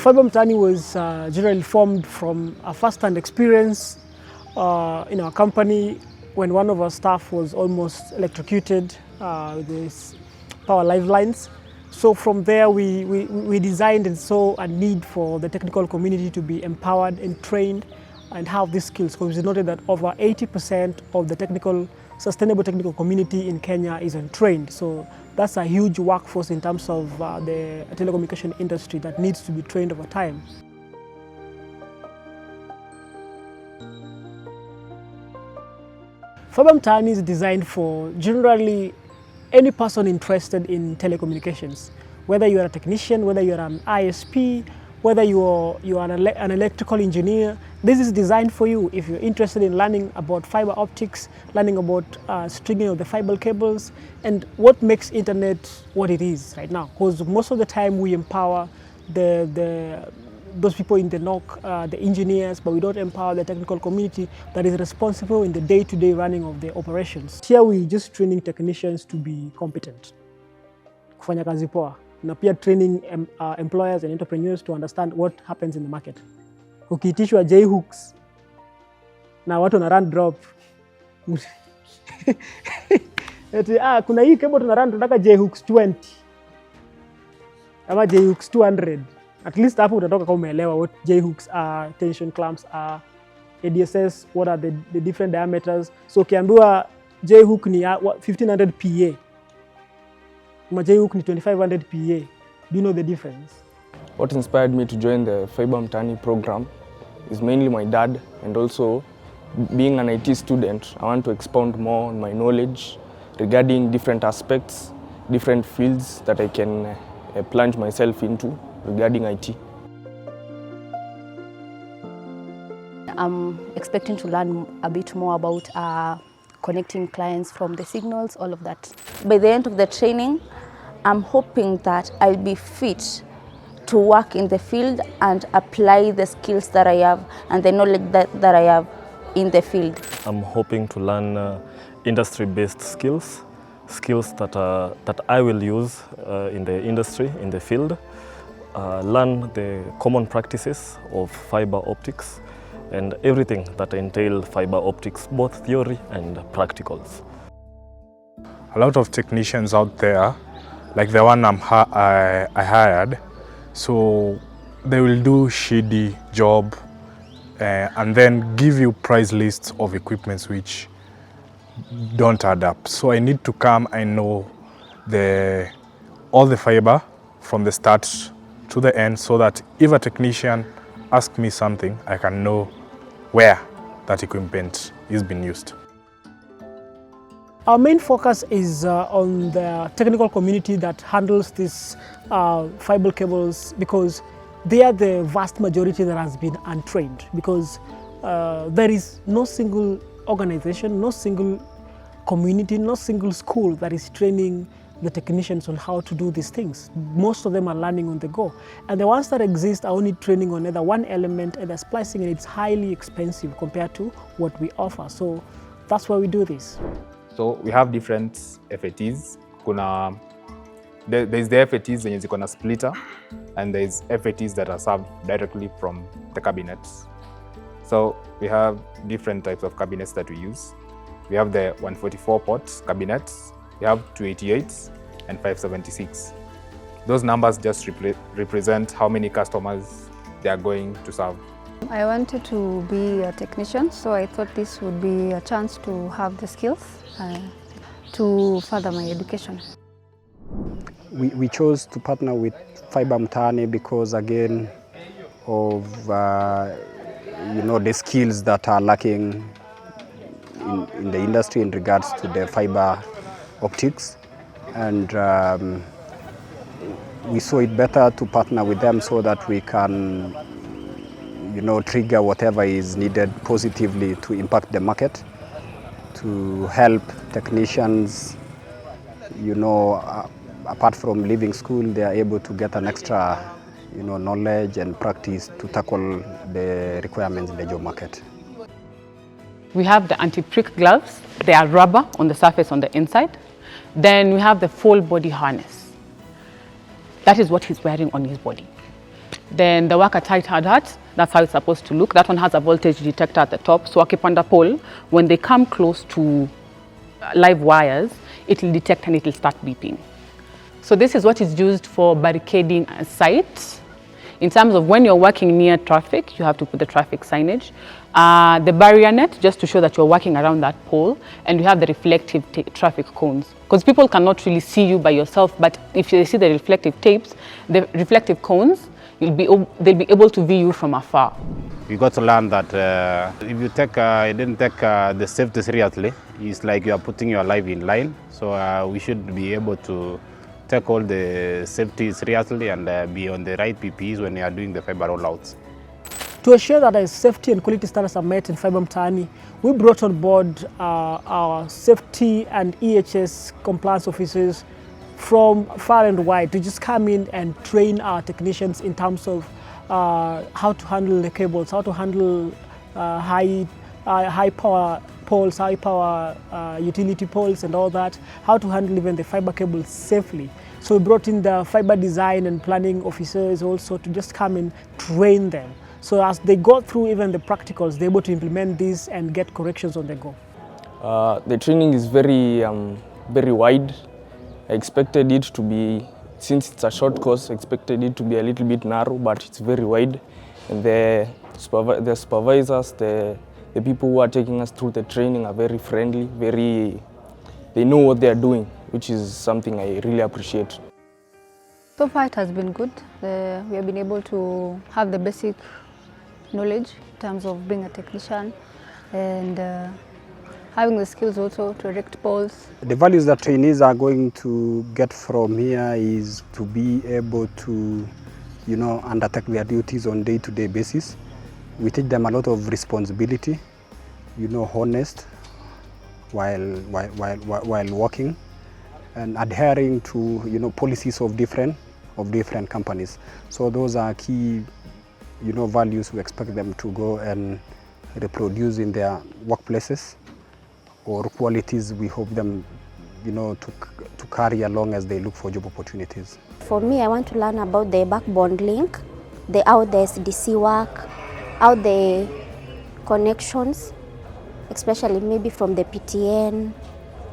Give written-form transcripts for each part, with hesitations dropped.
Fibre Mtaani was generally formed from a first-hand experience in our company when one of our staff was almost electrocuted with these power lifelines. So from there we designed and saw a need for the technical community to be empowered and trained and have these skills, because we noted that over 80% of the sustainable technical community in Kenya is untrained. So that's a huge workforce in terms of the telecommunication industry that needs to be trained over time. Fibre Mtaani is designed for generally any person interested in telecommunications, whether you are a technician, whether you are an ISP, whether you are an electrical engineer. This is designed for you if you're interested in learning about fiber optics, learning about stringing of the fiber cables, and what makes internet what it is right now. Because most of the time we empower those people in the NOC, the engineers, but we don't empower the technical community that is responsible in the day-to-day running of the operations. Here we're just training technicians to be competent, kufanya kazi poa, na pia training employers and entrepreneurs to understand what happens in the market. Ukiitishwa J-hooks na watu na run drop eti kuna hii cable tuna run tunataka J-hooks 20 ama J-hooks 200. At least hapo utatoka kama umeelewa what J-hooks are, tension clamps are, ADSS, what are the different diameters. So ukiambiwa J-hook ni 1500 PA, ama J-hook ni 2500 PA, do you know the difference? What inspired me to join the Fibre Mtaani program is mainly my dad, and also being an IT student, I want to expound more on my knowledge regarding different aspects, different fields that I can plunge myself into regarding IT. I'm expecting to learn a bit more about connecting clients from the signals, all of that. By the end of the training, I'm hoping that I'll be fit to work in the field and apply the skills that I have and the knowledge that I have in the field. I'm hoping to learn industry-based skills that I will use in the industry, in the field, learn the common practices of fiber optics and everything that entail fiber optics, both theory and practicals. A lot of technicians out there, like the one I hired, so they will do shady job and then give you price lists of equipments which don't add up. So I need to come and know all the fiber from the start to the end, so that if a technician asks me something, I can know where that equipment is being used. Our main focus is on the technical community that handles these fiber cables, because they are the vast majority that has been untrained, because there is no single organization, no single community, no single school that is training the technicians on how to do these things. Most of them are learning on the go. And the ones that exist are only training on either one element, either splicing, and it's highly expensive compared to what we offer. So that's why we do this. So we have different FATs. There's the FATs zenye ziko na splitter, and there's FATs that are served directly from the cabinets. So we have different types of cabinets that we use. We have the 144 port cabinets, we have 288s and 576. Those numbers just represent how many customers they are going to serve. I wanted to be a technician, so I thought this would be a chance to have the skills to further my education. We chose to partner with Fibre Mtaani because, again, of the skills that are lacking in the industry in regards to the fiber optics, and we saw it better to partner with them so that we can trigger whatever is needed positively to impact the market, to help technicians, apart from leaving school, they are able to get an extra knowledge and practice to tackle the requirements in the job market. We have the anti-prick gloves. They are rubber on the surface on the inside. Then we have the full body harness. That is what he's wearing on his body. Then the work at height hard hat, that's how it's supposed to look. That one has a voltage detector at the top. So wakipanda pole, when they come close to live wires, it will detect and it will start beeping. So this is what is used for barricading a site. In terms of when you're working near traffic, you have to put the traffic signage. The barrier net, just to show that you're working around that pole, and you have the reflective traffic cones. Because people cannot really see you by yourself, but if you see the reflective tapes, the reflective cones, they'll be able to view you from afar. We got to learn that if you didn't take the safety seriously, it's like you are putting your life in line. So we should be able to take all the safety seriously and be on the right PPEs when you are doing the fiber rollouts. To ensure that our safety and quality standards are met in Fibre Mtaani, we brought on board our safety and EHS compliance officers from far and wide to just come in and train our technicians in terms of how to handle the cables, how to handle high power poles, high power utility poles and all that, how to handle even the fiber cables safely. So we brought in the fiber design and planning officers also to just come and train them. So as they go through even the practicals, they're able to implement this and get corrections on the go. The training is very wide. I expected it to be, since it's a short course, I expected it to be a little bit narrow, but it's very wide. And the supervisors, the people who are taking us through the training are very friendly, they know what they are doing, which is something I really appreciate. So far it has been good. We have been able to have the basic knowledge in terms of being a technician and having the skills also to erect poles. The values that trainees are going to get from here is to be able to, undertake their duties on day-to-day basis. We teach them a lot of responsibility, honest while working, and adhering to policies of different companies. So those are key values we expect them to go and reproduce in their workplaces, or qualities we hope them to carry along as they look for job opportunities. For me, I want to learn about the backbone link, how the SDC work, how the connections, especially maybe from the PTN,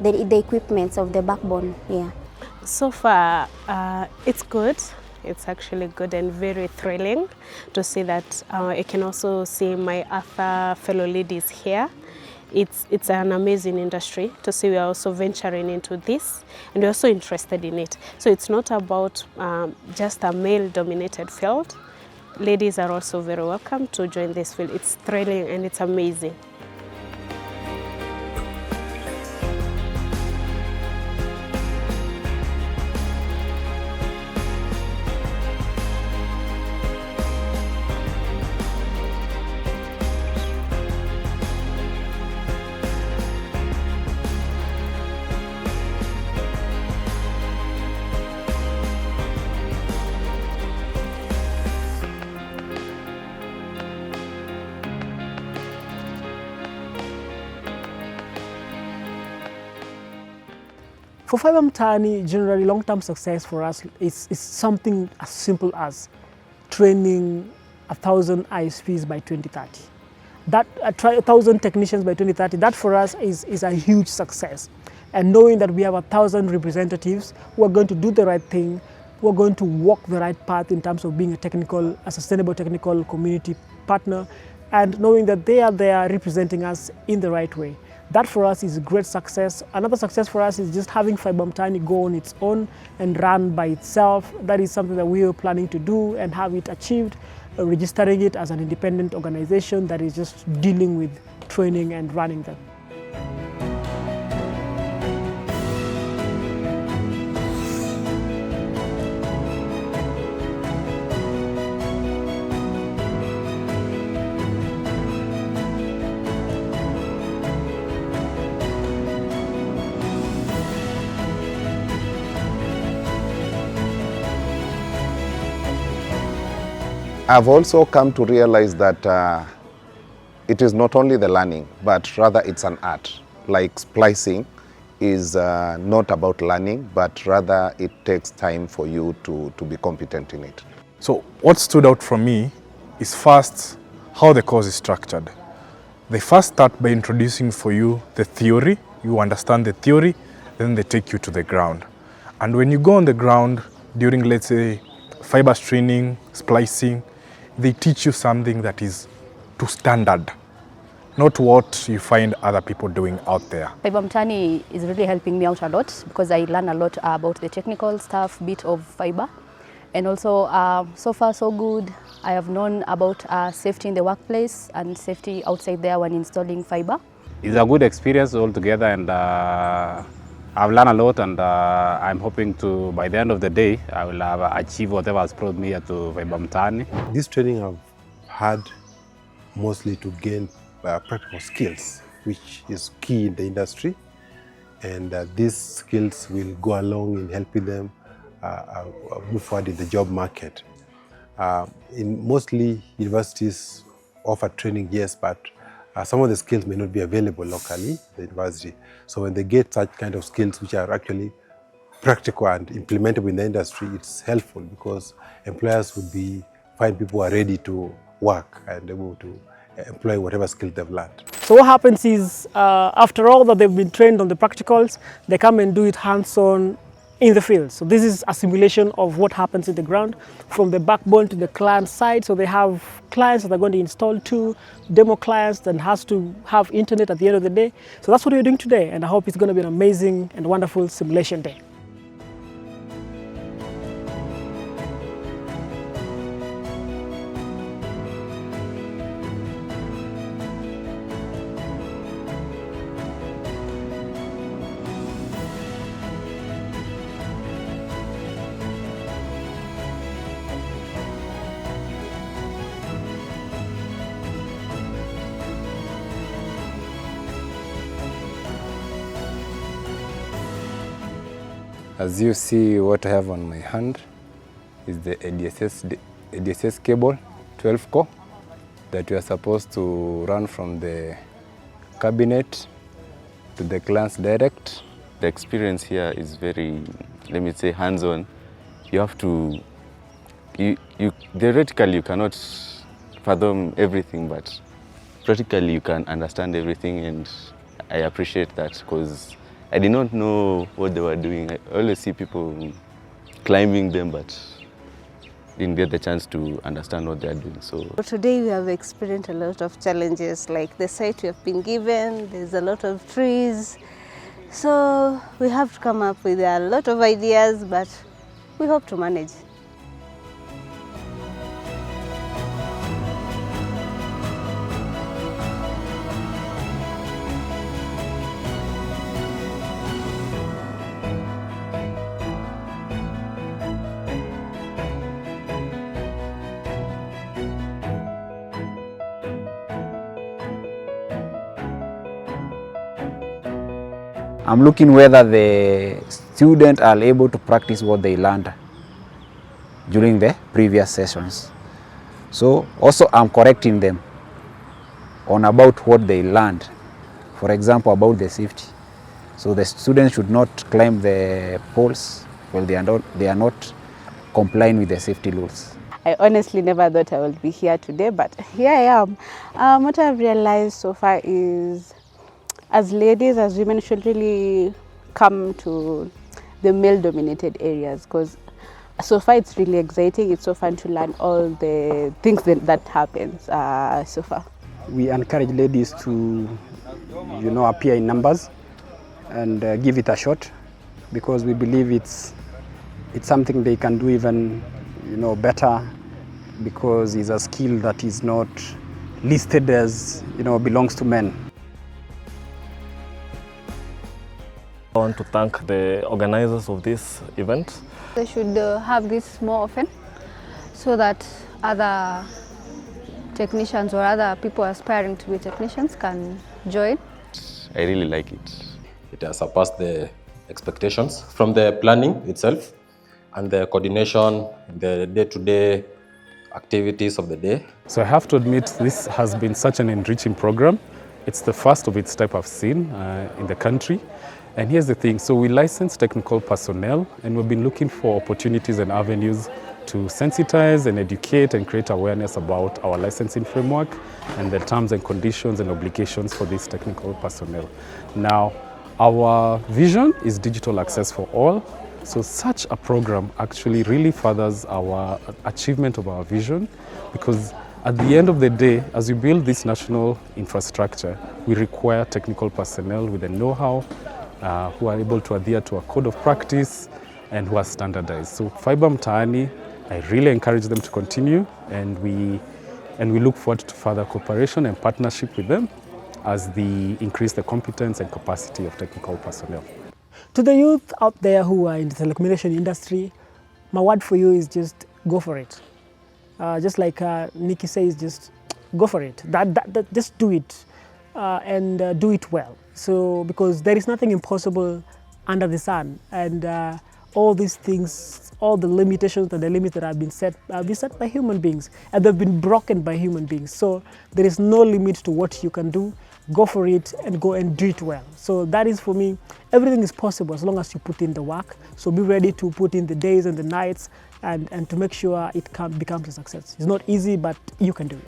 the equipments of the backbone. Yeah. So far, it's good. It's actually good and very thrilling to see that I can also see my other fellow ladies here. It's an amazing industry to see we are also venturing into this and we're also interested in it. So it's not about just a male-dominated field. Ladies are also very welcome to join this field. It's thrilling and it's amazing. For Fibre Mtaani, generally long-term success for us is something as simple as training 1,000 ISPs by 2030. That 1,000 technicians by 2030, that for us is a huge success. And knowing that we have 1,000 representatives who are going to do the right thing, who are going to walk the right path in terms of being a sustainable technical community partner, and knowing that they are there representing us in the right way. That for us is a great success. Another success for us is just having Fibre Mtaani go on its own and run by itself. That is something that we are planning to do and have it achieved, registering it as an independent organization that is just dealing with training and running them. I've also come to realize that it is not only the learning, but rather it's an art. Like splicing is not about learning, but rather it takes time for you to be competent in it. So what stood out for me is first how the course is structured. They first start by introducing for you the theory. You understand the theory, then they take you to the ground. And when you go on the ground during, let's say, fiber training, splicing, they teach you something that is to standard, not what you find other people doing out there. Fibre Mtaani is really helping me out a lot because I learn a lot about the technical stuff, bit of fiber. And also, so far so good. I have known about safety in the workplace and safety outside there when installing fiber. It's a good experience altogether, and I've learned a lot, and I'm hoping to, by the end of the day, I will have achieved whatever has brought me here to Fibre Mtaani. This training I've had mostly to gain practical skills, which is key in the industry, and these skills will go along in helping them move forward in the job market. In mostly universities offer training, yes, but some of the skills may not be available locally at the university. So when they get such kind of skills which are actually practical and implementable in the industry, it's helpful because employers would find people who are ready to work and able to employ whatever skill they've learned. So what happens is, after all that they've been trained on the practicals, they come and do it hands-on in the field. So this is a simulation of what happens in the ground from the backbone to the client side. So they have clients that are going to install to demo clients that has to have internet at the end of the day. So that's what we're doing today, and I hope it's going to be an amazing and wonderful simulation day. As you see, what I have on my hand is the ADSS cable, 12 core, that we are supposed to run from the cabinet to the clients direct. The experience here is very, let me say, hands-on. You have to, theoretically you cannot fathom everything, but practically you can understand everything, and I appreciate that because I did not know what they were doing. I always see people climbing them, but didn't get the chance to understand what they are doing. So today we have experienced a lot of challenges, like the site we have been given, there's a lot of trees. So we have to come up with a lot of ideas, but we hope to manage. I'm looking whether the students are able to practice what they learned during the previous sessions. So also I'm correcting them on about what they learned. For example, about the safety. So the students should not climb the poles while they are not complying with the safety rules. I honestly never thought I would be here today, but here I am. What I've realized so far is, as ladies, as women, should really come to the male-dominated areas, because so far it's really exciting. It's so fun to learn all the things that happens so far. We encourage ladies to, appear in numbers and give it a shot, because we believe it's something they can do even, better, because it's a skill that is not listed as, belongs to men. I want to thank the organizers of this event. They should have this more often so that other technicians or other people aspiring to be technicians can join. I really like it. It has surpassed the expectations from the planning itself and the coordination, the day-to-day activities of the day. So I have to admit, this has been such an enriching program. It's the first of its type I've seen in the country. And here's the thing, so we license technical personnel, and we've been looking for opportunities and avenues to sensitize and educate and create awareness about our licensing framework and the terms and conditions and obligations for these technical personnel. Now, our vision is digital access for all. So such a program actually really furthers our achievement of our vision, because at the end of the day, as we build this national infrastructure, we require technical personnel with the know-how who are able to adhere to a code of practice and who are standardized. So Fibre Mtaani, I really encourage them to continue, and we look forward to further cooperation and partnership with them as they increase the competence and capacity of technical personnel. To the youth out there who are in the telecommunication industry, my word for you is just go for it. Just like Nikki says, just go for it. Just do it and do it well. So because there is nothing impossible under the sun, and all these things, all the limitations and the limits that have been set by human beings, and they've been broken by human beings. So there is no limit to what you can do. Go for it and go and do it well. So that is, for me, everything is possible as long as you put in the work. So be ready to put in the days and the nights and to make sure it becomes a success. It's not easy, but you can do it.